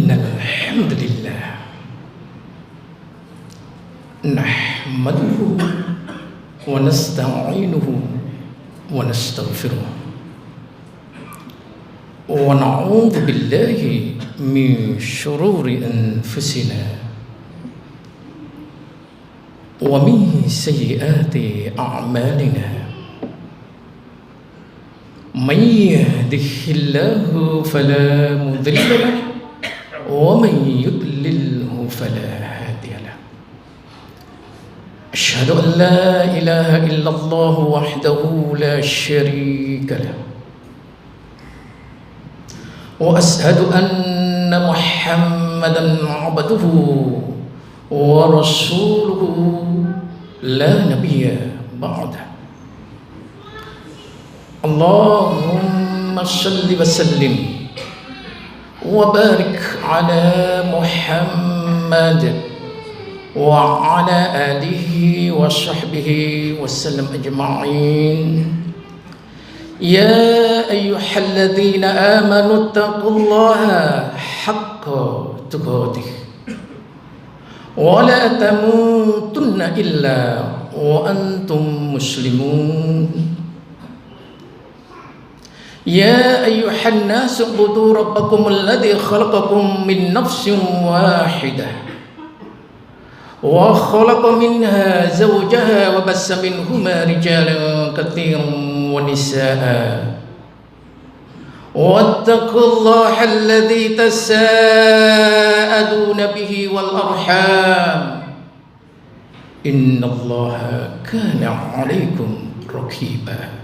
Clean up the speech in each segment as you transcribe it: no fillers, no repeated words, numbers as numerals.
Innalhamdulillah nahmaduhu wa nasta'inuhu wa nastaghfiruh wa na'udzu billahi min syururi anfusina wa min sayyiati a'malina. Man yahdihillahu fala mudilla lahu wa man yudlilhu fala hadiya lahu. Asyhadu an la ilaha illallah wahdahu la syarika lahu wa asyhadu anna Muhammadan abduhu wa rasuluhu la nabiyya ba'dah. Allahumma salli wa sallim wa barik ala Muhammad wa ala alihi wa sahbihi wa sallam ajma'in. Ya ayyuhalladzina amanu taqullaha haqqa tuqatih wa la tamutunna illa wa antum muslimun. Ya ayyuhan nasu ubudu rabbakum alladhi khalaqakum min nafsin wahidah wa khalaqa minha zawjaha wa bassa minhuma rijalan katsiran wa nisaa. Wattaqullaha alladhi tasaaluna bihi wal arham innallaha kana 'alaykum raqiba.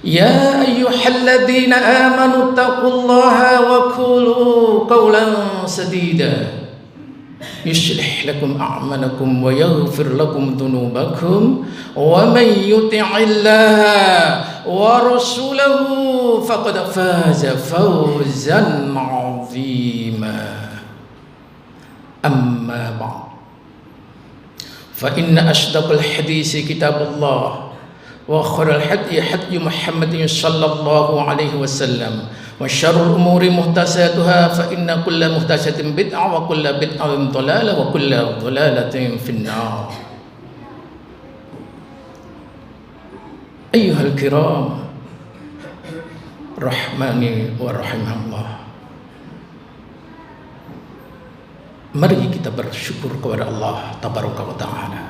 Ya ayyuhalladzina amanu taqullaha wa qulu qawlan sadida yuslih lakum a'malakum wa yaghfir lakum dhunubakum wa man yuti'illaha wa rasulahu faqad faza fawzan 'azima. Amma ba'd, fa inna asdaqal hadisi kitabullah wa khairal hadyi hadyu Muhammadin sallallahu alaihi wasallam wa syarrul umuri muhtasatuhah fa inna kulla muhtasatin bid'ah wa kulla bid'atin dhalalah wa kulla dhalalatin finnar. Ayyuhal kiram rahmani wa rahimahallah, mari kita bersyukur kepada Allah tabaraka wa ta'ala,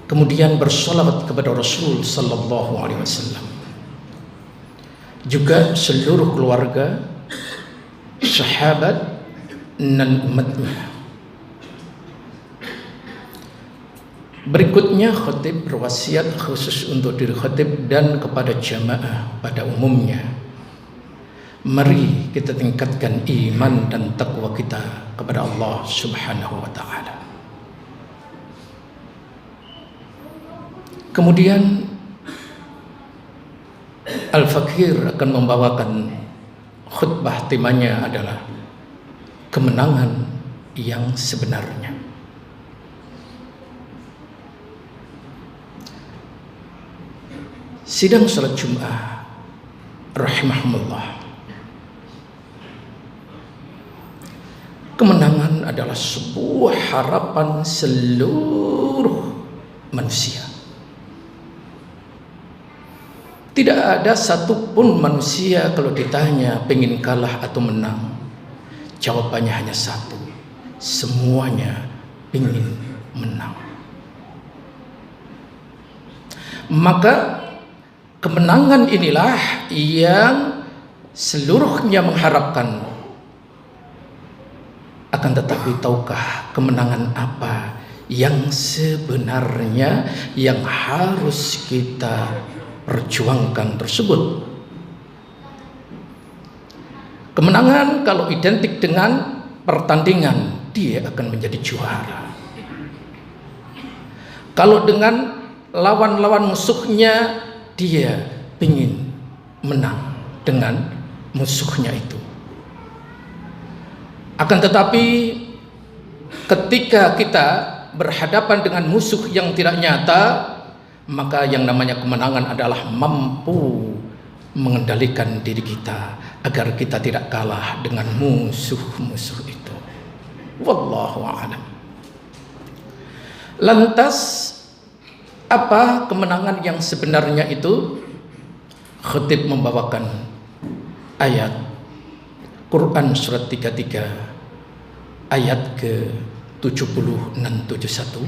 kemudian bersolawat kepada Rasul sallallahu alaihi wasallam, juga seluruh keluarga, sahabat dan umatnya. Berikutnya khatib berwasiat khusus untuk diri khatib dan kepada jamaah pada umumnya. Mari kita tingkatkan iman dan takwa kita kepada Allah Subhanahu wa ta'ala. Kemudian Al-Fakir akan membawakan khutbah, temanya adalah kemenangan yang sebenarnya. Sidang salat Jum'ah rahimahumullah, kemenangan adalah sebuah harapan seluruh manusia. Tidak ada satupun manusia kalau ditanya pengen kalah atau menang, jawabannya hanya satu: semuanya ingin menang. Maka kemenangan inilah yang seluruhnya mengharapkan. Akan tetapi tahukah kemenangan apa yang sebenarnya yang harus kita perjuangkan tersebut? Kemenangan kalau identik dengan pertandingan, dia akan menjadi juara. Kalau dengan lawan-lawan musuhnya, dia ingin menang dengan musuhnya itu. Akan tetapi ketika kita berhadapan dengan musuh yang tidak nyata, maka yang namanya kemenangan adalah mampu mengendalikan diri kita agar kita tidak kalah dengan musuh-musuh itu. Wallahu a'lam. Lantas apa kemenangan yang sebenarnya itu? Khatib membawakan ayat Quran surat 33 ayat ke-70 dan 71.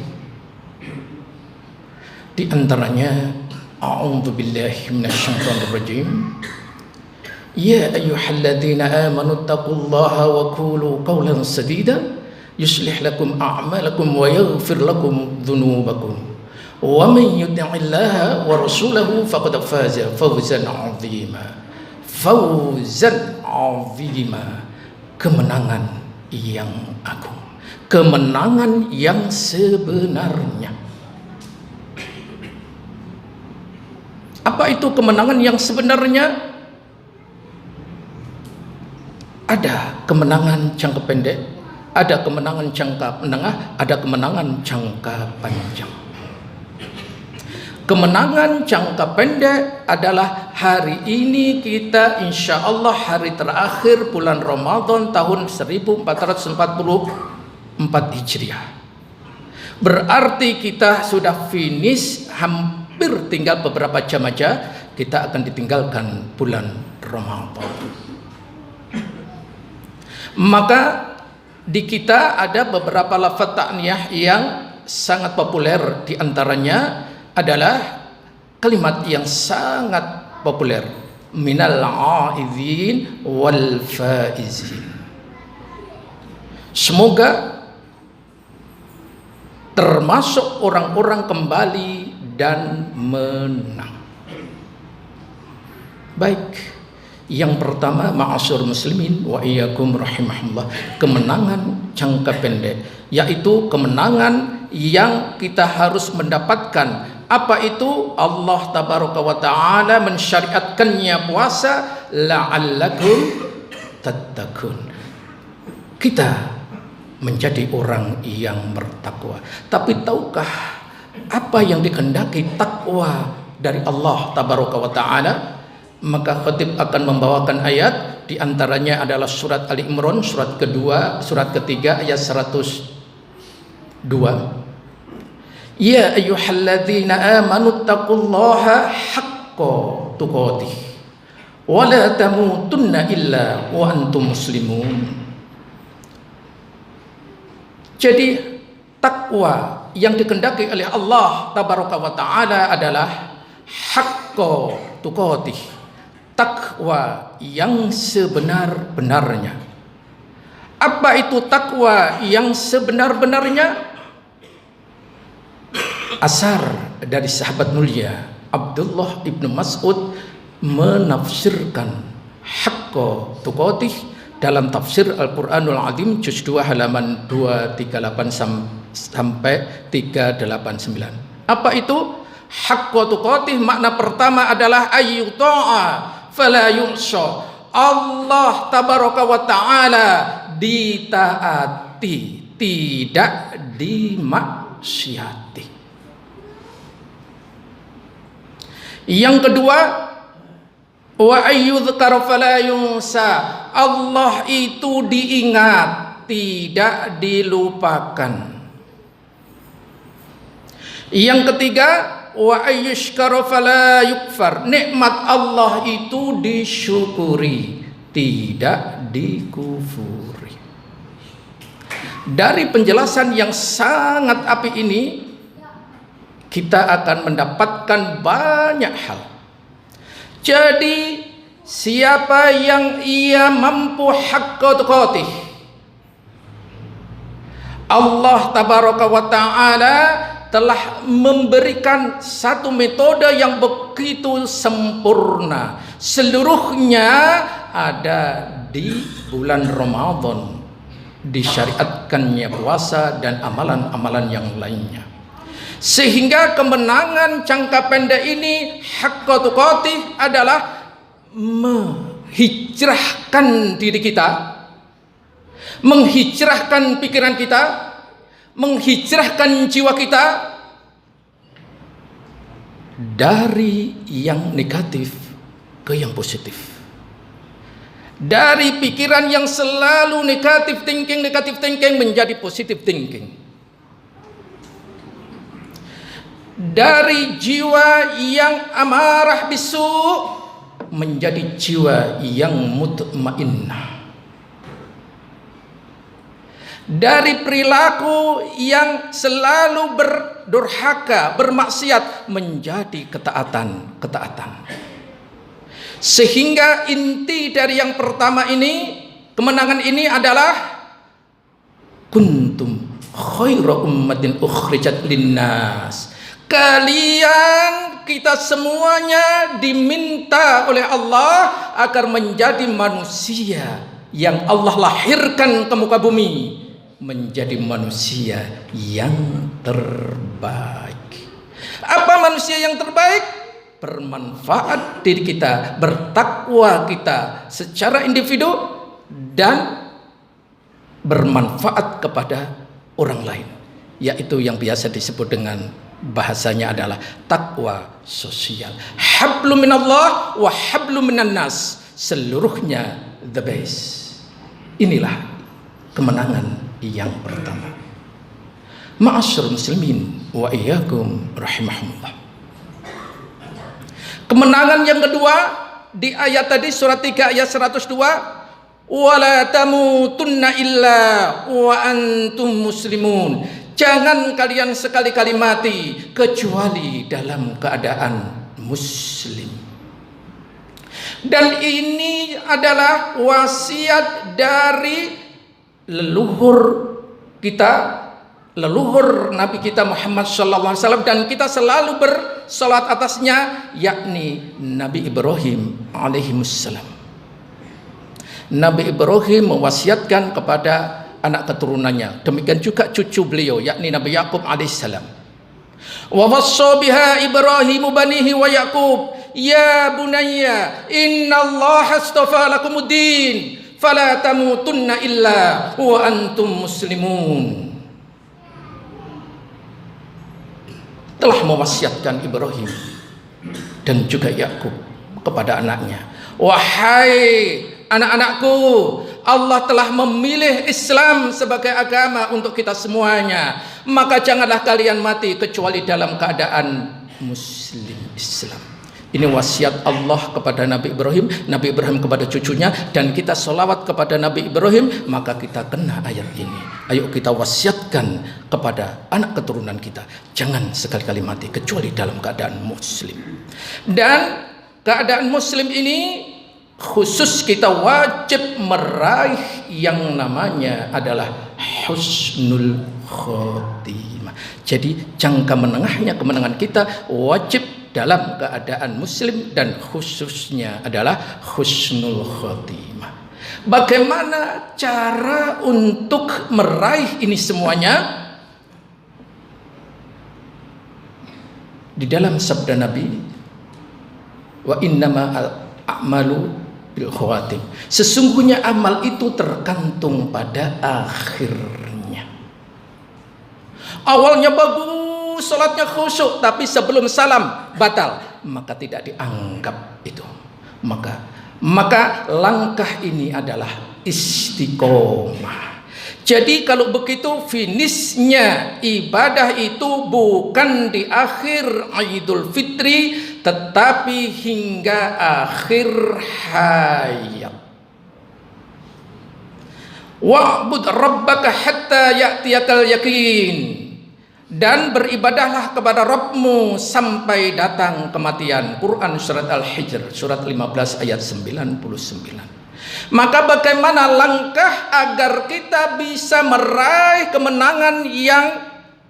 Di antaranya a'udzubillahi minasyaitonir rajim. Ya ayyuhalladzina amanu taqullaha wa qulu qawlan sadida yuslih lakum a'malakum wa yaghfir lakum dzunubakum wa man yuti'illaha wa rasulahu faqad faza fawzan 'azima. Fawzan 'azima, kemenangan yang agung, kemenangan yang sebenarnya. Apa itu kemenangan yang sebenarnya? Ada kemenangan jangka pendek, ada kemenangan jangka menengah, ada kemenangan jangka panjang. Kemenangan jangka pendek adalah hari ini kita insya Allah hari terakhir bulan Ramadan tahun 1444 Hijriah. Berarti kita sudah finish, hampir tinggal beberapa jam aja kita akan ditinggalkan bulan Ramadan. Maka di kita ada beberapa lafaz ta'niyah yang sangat populer, di antaranya adalah kalimat yang sangat populer, minal a'idhin wal faizin. Semoga termasuk orang-orang kembali dan menang. Baik, yang pertama, ma'asyur muslimin wa iyyakum rahimahullah, kemenangan jangka pendek, yaitu kemenangan yang kita harus mendapatkan. Apa itu? Allah tabaraka wa ta'ala mensyariatkannya puasa la'allakum tattaqun. Kita menjadi orang yang bertakwa. Tapi tahukah apa yang dikehendaki takwa dari Allah tabaraka wa ta'ala? Maka khatib akan membawakan ayat, di antaranya adalah surat Ali Imran surat kedua, surat ketiga ayat 102. Ya ayyuhalladzina amanu taqullaha haqqa tuqatih wa la tamutunna illa wa antum muslimun. Jadi takwa yang dikehendaki oleh Allah tabaraka wa taala adalah haqqa tuqatih, takwa yang sebenar-benarnya. Apa itu takwa yang sebenar-benarnya? Asar dari sahabat mulia Abdullah ibnu Mas'ud menafsirkan haqqa tuqatih dalam tafsir Al-Quranul Azim juz 2 halaman 238 sampai 389. Apa itu haqqa tuqatih? Makna pertama adalah ayyuta'a fala yu'sha. Allah tabaraka wa ta'ala ditaati, tidak dimaksiati. Yang kedua, wa ayyudhkar fala yunsa. Allah itu diingat, tidak dilupakan. Yang ketiga, wa ayyushkar fala yukfar. Nikmat Allah itu disyukuri, tidak dikufuri. Dari penjelasan yang sangat apik ini, kita akan mendapatkan banyak hal. Jadi siapa yang ia mampu haqqa tuqatih, Allah tabaraka wa ta'ala telah memberikan satu metode yang begitu sempurna. Seluruhnya ada di bulan Ramadan, disyariatkannya puasa dan amalan-amalan yang lainnya. Sehingga kemenangan jangka pendek ini haqqa tuqatih adalah menghijrahkan diri kita, menghijrahkan pikiran kita, menghijrahkan jiwa kita dari yang negatif ke yang positif. Dari pikiran yang selalu negatif thinking menjadi positive thinking. Dari jiwa yang amarah bisu menjadi jiwa yang mutmainnah. Dari perilaku yang selalu berdurhaka, bermaksiat menjadi ketaatan. Sehingga inti dari yang pertama ini, kemenangan ini adalah kuntum khaira ummatin ukhrijat linnas. Kalian, kita semuanya diminta oleh Allah agar menjadi manusia yang Allah lahirkan ke muka bumi, menjadi manusia yang terbaik. Apa manusia yang terbaik? Bermanfaat diri kita, bertakwa kita secara individu dan bermanfaat kepada orang lain, yaitu yang biasa disebut dengan bahasanya adalah takwa sosial. Hablum minallah wa hablum minan nas, seluruhnya the best. Inilah kemenangan yang pertama. Ma'asyiral muslimin wa iyyakum rahimahumullah. Kemenangan yang kedua di ayat tadi surat 3 ayat 102, wala tamutunna illa wa antum muslimun. Jangan kalian sekali-kali mati kecuali dalam keadaan muslim. Dan ini adalah wasiat dari leluhur kita, leluhur Nabi kita Muhammad SAW, dan kita selalu bersolat atasnya, yakni Nabi Ibrahim alaihissalam. Nabi Ibrahim mewasiatkan kepada anak keturunannya, demikian juga cucu beliau yakni Nabi Yakub alaihissalam. Wa wassa biha Ibrahimu banihi wa Yaqub ya bunayya innallaha astafa lakumuddin fala tamutunna illa wa antum muslimun. Telah mewasiatkan Ibrahim dan juga Yakub kepada anaknya, wahai anak-anakku, Allah telah memilih Islam sebagai agama untuk kita semuanya, maka janganlah kalian mati kecuali dalam keadaan muslim Islam. Ini wasiat Allah kepada Nabi Ibrahim, Nabi Ibrahim kepada cucunya, dan kita sholawat kepada Nabi Ibrahim, maka kita kena ayat ini. Ayo kita wasiatkan kepada anak keturunan kita, jangan sekali-kali mati kecuali dalam keadaan muslim. Dan keadaan muslim ini khusus kita wajib meraih yang namanya adalah husnul khotimah. Jadi jangka menengahnya kemenangan kita wajib dalam keadaan muslim dan khususnya adalah husnul khotimah. Bagaimana cara untuk meraih ini semuanya? Di dalam sabda Nabi, wa innama a'malu bil khawatim. Sesungguhnya amal itu tergantung pada akhirnya. Awalnya bagus, salatnya khusyuk, tapi sebelum salam batal, maka tidak dianggap itu. Maka langkah ini adalah istiqomah. Jadi kalau begitu finishnya ibadah itu bukan di akhir Idul Fitri, tetapi hingga akhir hayat. Wa'bud rabbaka hatta ya'tiyakal yakin. Dan beribadahlah kepada Rabbmu sampai datang kematian. Quran surat Al-Hijr surat 15 ayat 99. Maka bagaimana langkah agar kita bisa meraih kemenangan yang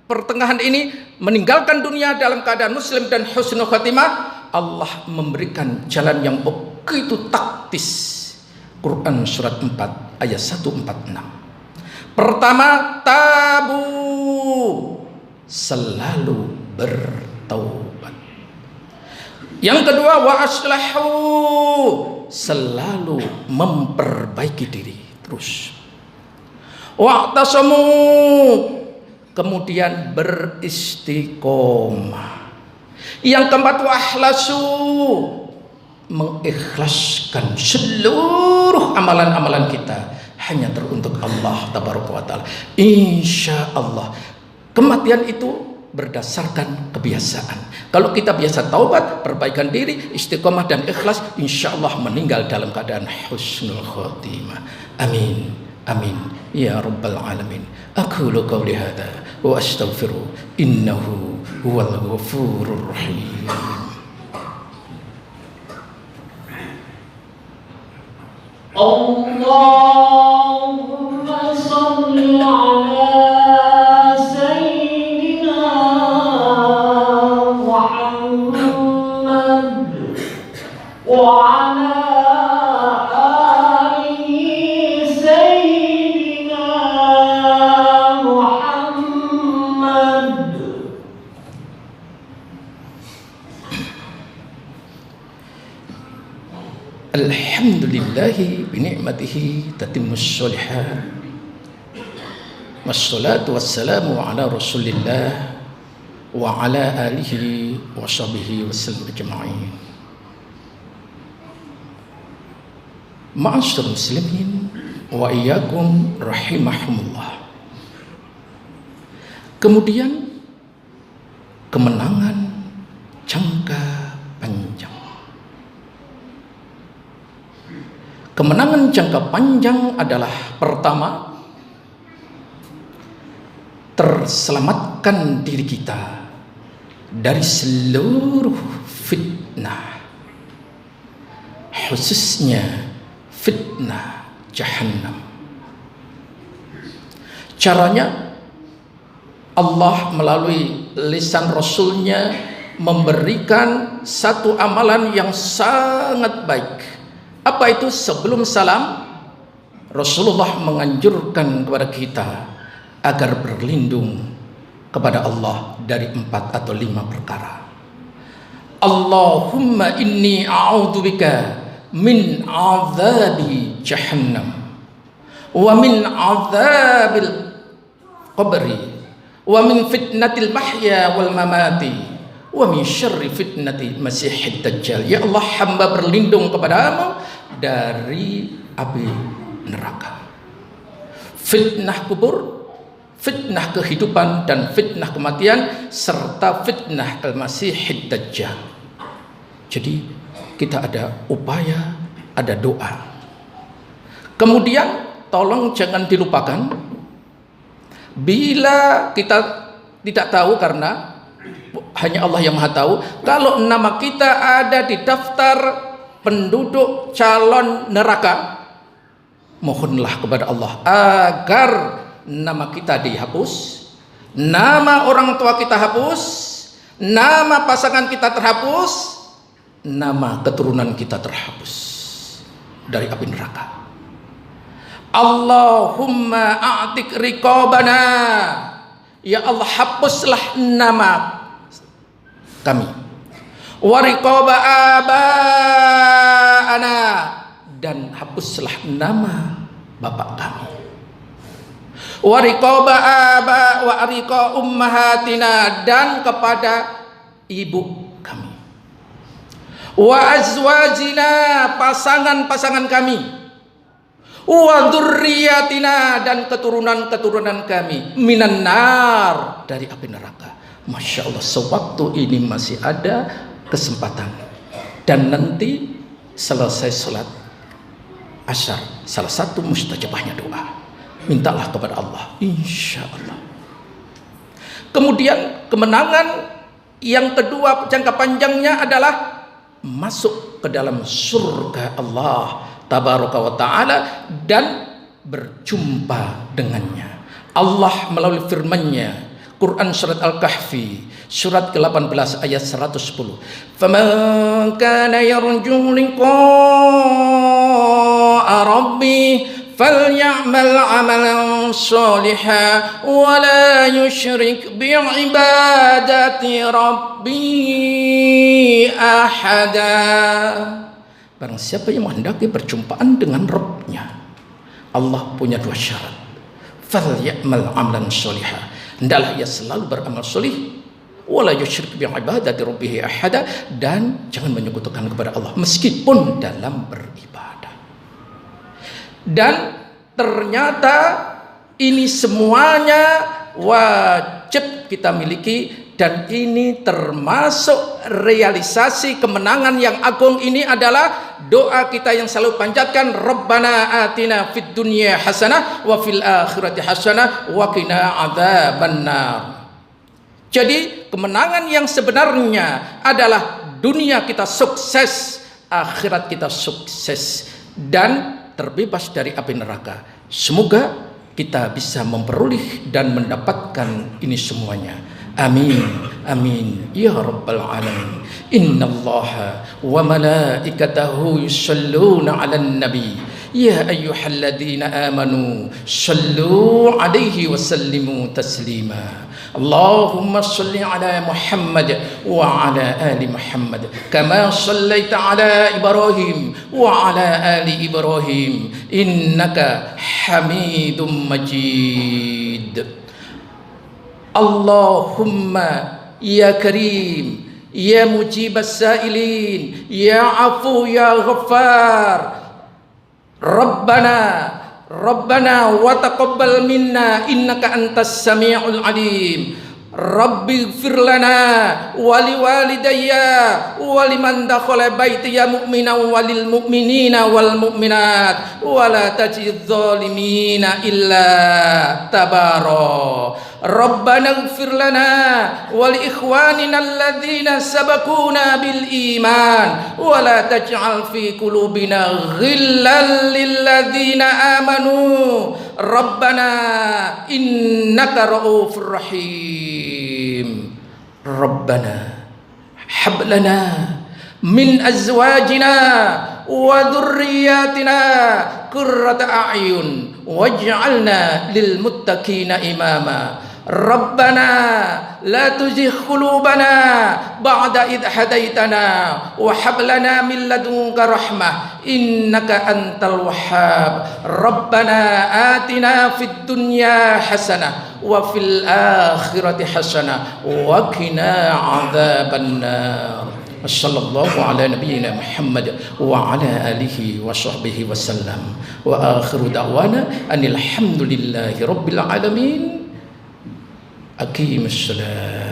pertengahan ini, meninggalkan dunia dalam keadaan muslim dan husnul khatimah? Allah memberikan jalan yang begitu taktis. Quran surat 4 ayat 146. Pertama, tabu, selalu bertaubat. Yang kedua, wa aslahu, selalu memperbaiki diri terus. Wa'tasamu, kemudian beristiqomah. Yang keempat, wa akhlasu, mengikhlaskan seluruh amalan-amalan kita hanya teruntuk Allah Tabaraka wa Ta'ala. Insya Allah kematian itu berdasarkan kebiasaan. Kalau kita biasa taubat, perbaikan diri, istiqomah dan ikhlas, insya Allah meninggal dalam keadaan husnul khotimah. Amin, amin ya rabbal alamin. Aqulu qawli hadza wa astaghfiru innahu huwal ghafurur rahim. Allahumma shalli ala sayyidina Muhammad wa ala ali sayyidina Muhammad. Alhamdulillahi binikmatihi tatimmus sholihat. Wassalatu wassalamu ala rasulillah wa ala alihi wa sahbihi wasallam ajma'in. Ma'asyiral muslimin wa iyyakum rahimahumullah. Kemudian kemenangan jangka panjang. Kemenangan jangka panjang adalah pertama, terselamatkan diri kita dari seluruh fitnah, khususnya fitnah jahannam. Caranya Allah melalui lisan Rasulnya memberikan satu amalan yang sangat baik. Apa itu? Sebelum salam, Rasulullah menganjurkan kepada kita agar berlindung kepada Allah dari 4 atau 5 perkara. Allahumma inni a'udzubika min azabi jahannam wa min azabil qabri wa min fitnatil mahya wal mamati wa min syarri fitnati masihid dajjal. Ya Allah, hamba berlindung kepadamu dari api neraka, fitnah kubur, fitnah kehidupan dan fitnah kematian, serta fitnah al-masihid dajjal. Jadi kita ada upaya, ada doa. Kemudian tolong jangan dilupakan, bila kita tidak tahu, karena hanya Allah yang Maha tahu, kalau nama kita ada di daftar penduduk calon neraka, mohonlah kepada Allah agar nama kita dihapus, nama orang tua kita hapus, nama pasangan kita terhapus, nama keturunan kita terhapus dari api neraka. Allahumma a'tik riqabana, ya Allah hapuslah nama kami, wa riqaba abaana, dan hapuslah nama bapak kami, wa riqaba aba wa riqa ummahatina, dan kepada ibu kami, wa azwajina, pasangan-pasangan kami, wa dzurriyyatina, dan keturunan-keturunan kami, minan nar, dari api neraka. Masya Allah, sewaktu ini masih ada kesempatan, dan nanti selesai sholat asyar, salah satu mustajabahnya doa, mintalah kepada Allah, insya Allah. Kemudian kemenangan yang kedua jangka panjangnya adalah masuk ke dalam surga Allah Tabaraka wa Ta'ala dan berjumpa dengannya. Allah melalui firman-Nya, Quran surat Al-Kahfi surat ke-18 ayat 110. Faman kana yarju liqa'a rabbih falyamal 'amalan shalihan wa la yusyrik bi'ibadati rabbih ahada. Barang siapa yang menghendaki perjumpaan dengan Rabb-Nya, Allah punya 2 syarat. Falyamal 'amalan shalihan, hendaklah ia selalu beramal solih. wala yusyrik bi ibadati rabbih ahada, dan jangan menyekutukan kepada Allah meskipun dalam beribadah. Dan ternyata ini semuanya wajib kita miliki, dan ini termasuk realisasi kemenangan yang agung. Ini adalah doa kita yang selalu panjatkan, Rabbana atina fid dunya hasanah wa fil akhirati hasanah wa qina adzabannar. Jadi kemenangan yang sebenarnya adalah dunia kita sukses, akhirat kita sukses, dan terbebas dari api neraka. Semoga kita bisa memperoleh dan mendapatkan ini semuanya. Amin, amin, ya rabbal alamin. Innallaha wa malaikatahu yusholluna 'alan nabi. Ya ayyuhalladzina amanu shallu 'alaihi wa sallimu taslima. Allahumma shalli 'ala Muhammad wa 'ala ali Muhammad kama shallaita 'ala Ibrahim wa 'ala ali Ibrahim innaka Hamidum Majid. Allahumma ya Karim, ya Mujibas Sa'ilin, ya Afu ya Ghaffar. Rabbana wa taqabbal minna innaka antas sami'ul alim. Rabbi ighfir lana wa liwalidayya wa liman dakhala baitiya mu'minan walil mu'minina wal mu'minat wa la tajidz zalimina illa tabara. Rabbana ighfir lana wa li ikhwanina alladhina sabaquna bil iman wa la taj'al fi qulubina ghillan lil ladzina amanu Rabbana innaka ra'ufur rahim. Rabbana hab lana min azwajina wa dhurriyyatina qurrata a'yun waj'alna lil muttaqina imama. Rabbana la tuzigh qulubana ba'da idh hadaitana wa hab lana min ladunka rahmah innaka antal wahhab. Rabbana atina fid dunya hasanah wa fil akhirati hasanah wa qina adzabannar. Sallallahu ala nabiyyina Muhammad wa ala alihi wa sahbihi wasallam. Wa akhiru da'wana anil hamdulillahi rabbil alamin. Aqimus salat.